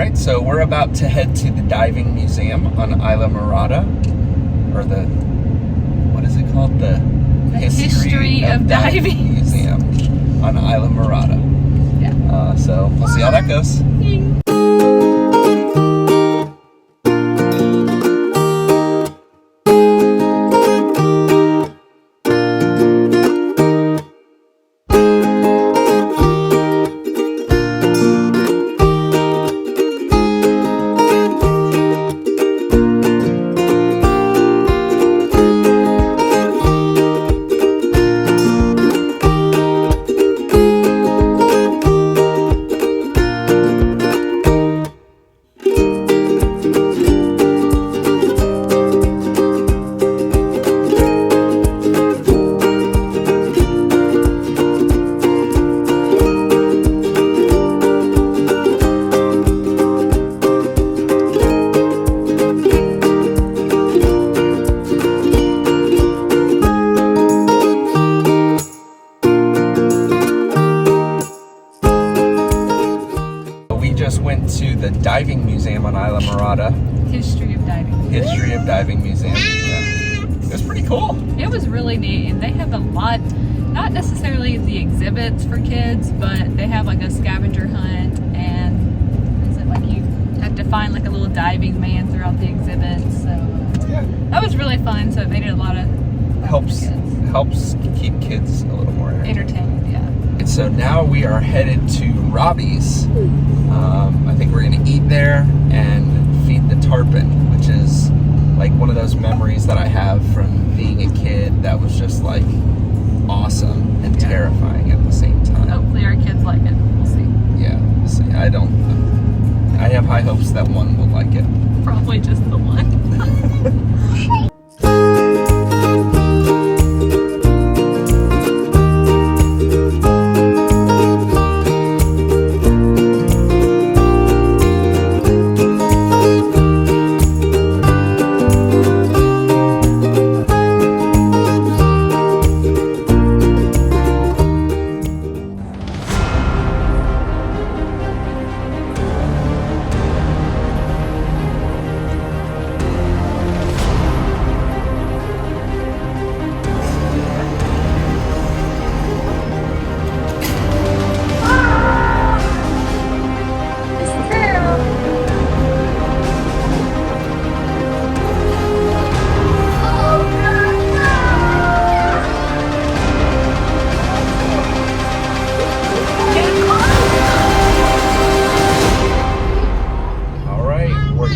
right, so we're about to head to the diving museum on Isla Mirada, or what is it called? The History of Diving Museum on Isla Mirada. Yeah. So we'll see how that goes. To the diving museum on Isla Mirada. History of Diving Museum. Yeah. It was pretty cool. It was really neat, and they have a lot, not necessarily the exhibits for kids, but they have like a scavenger hunt, and is it like you have to find like a little diving man throughout the exhibits. So yeah, that was really fun. So they did a lot of helps keep kids a little more entertained. Yeah. And so now we are headed to Robbie's. I think we're going to eat there and feed the tarpon, which is like one of those memories that I have from being a kid that was just like awesome and terrifying at the same time. Hopefully our kids like it. We'll see. Yeah, we'll see. I have high hopes that one will like it. Probably just the one.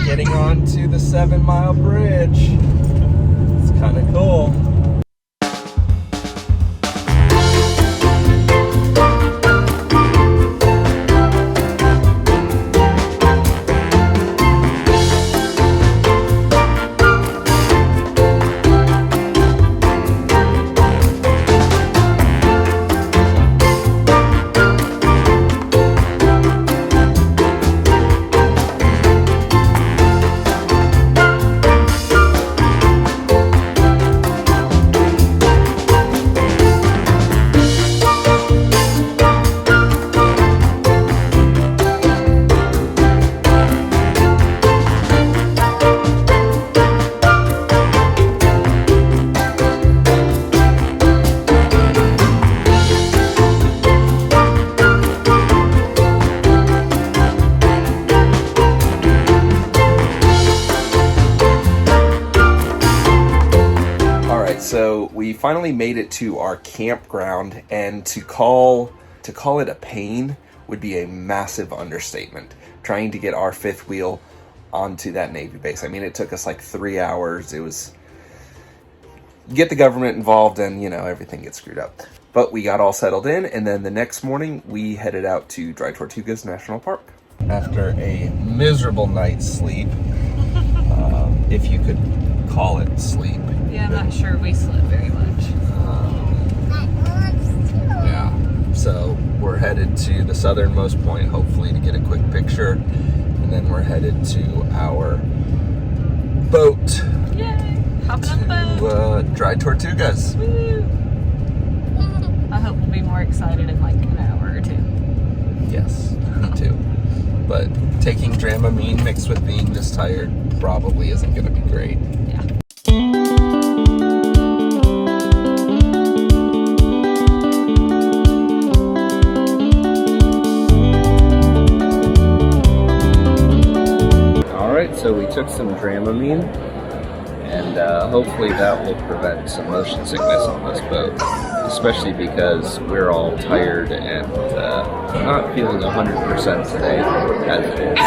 Getting on to the 7 Mile Bridge. It's kind of cool. So we finally made it to our campground, and to call it a pain would be a massive understatement. Trying to get our fifth wheel onto that Navy base. I mean, it took us like 3 hours. It was, get the government involved and, everything gets screwed up. But we got all settled in, and then the next morning we headed out to Dry Tortugas National Park. After a miserable night's sleep, if you could call it sleep. Yeah, I'm not sure we slept very much. Yeah, so we're headed to the southernmost point, hopefully to get a quick picture, and then we're headed to our boat. Yay! Hopping on the boat. Dry Tortugas. Woo! I hope we'll be more excited in like an hour or two. Yes, me too. but taking Dramamine mixed with being this tired probably isn't going to be great. Yeah. Alright, so we took some Dramamine, and hopefully that will prevent some motion sickness on this boat, especially because we're all tired and not feeling 100% today as it is.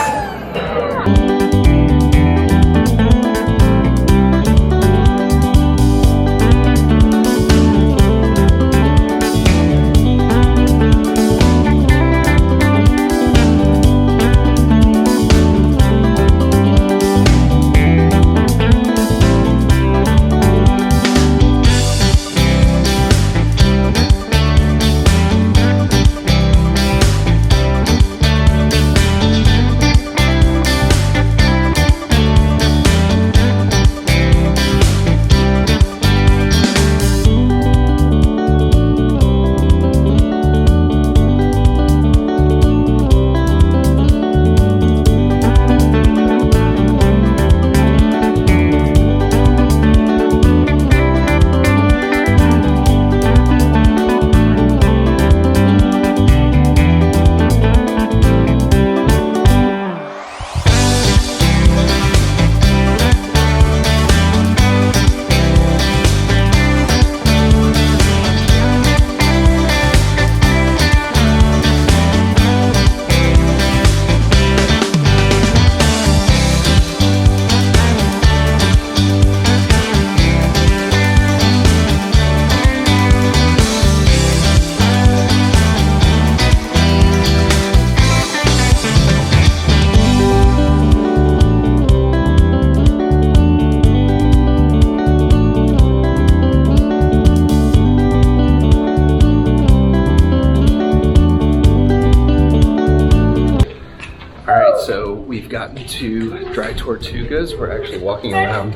So we've gotten to Dry Tortugas. We're actually walking around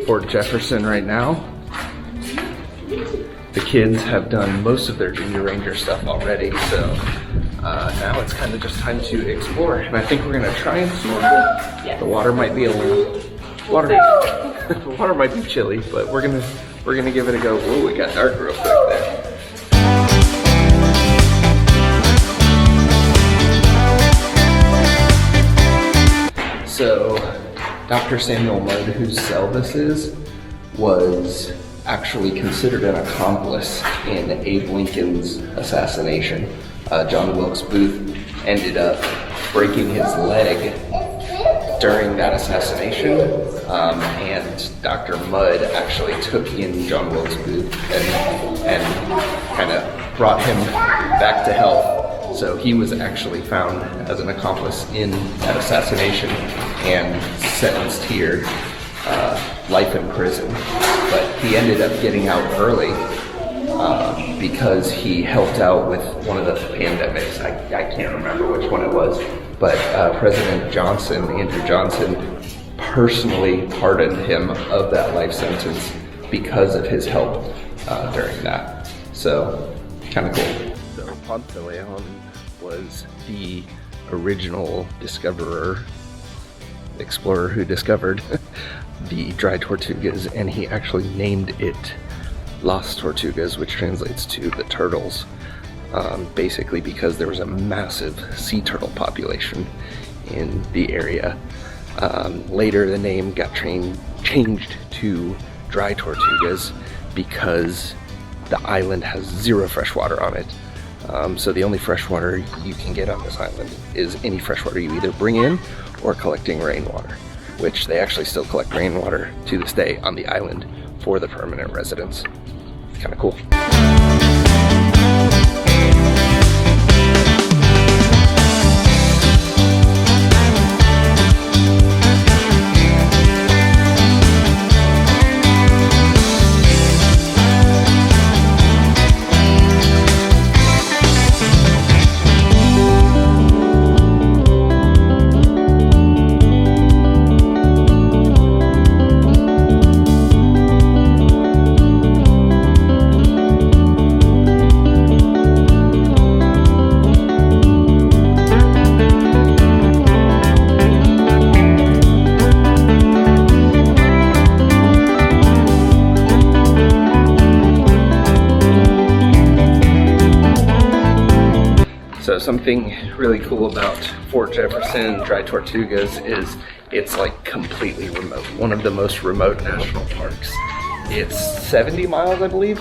Fort Jefferson right now. The kids have done most of their Junior Ranger stuff already, so now it's kind of just time to explore. And I think we're gonna try and snorkel. The water might be a little the water might be chilly, but we're gonna give it a go. Whoa, it got dark real quick there. So, Dr. Samuel Mudd, whose cell this is, was actually considered an accomplice in Abe Lincoln's assassination. John Wilkes Booth ended up breaking his leg during that assassination, and Dr. Mudd actually took in John Wilkes Booth and kind of brought him back to health. So he was actually found as an accomplice in that assassination and sentenced here, life in prison. But he ended up getting out early because he helped out with one of the pandemics. I can't remember which one it was, but President Johnson, Andrew Johnson, personally pardoned him of that life sentence because of his help during that. So, kind of cool. So Ponce de Leon was the original explorer who discovered the Dry Tortugas, and he actually named it Las Tortugas, which translates to the turtles, basically because there was a massive sea turtle population in the area. Later the name got changed to Dry Tortugas because the island has zero fresh water on it. So the only fresh water you can get on this island is any fresh water you either bring in or collecting rainwater, which they actually still collect rainwater to this day on the island for the permanent residents. Kind of cool. something really cool about Fort Jefferson, Dry Tortugas is it's like completely remote. One of the most remote national parks. It's 70 miles, I believe.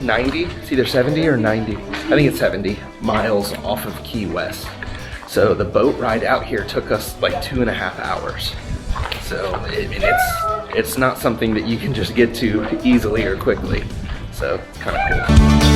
90, it's either 70 or 90. I think it's 70 miles off of Key West. So the boat ride out here took us like 2.5 hours. So it's not something that you can just get to easily or quickly. So it's kind of cool.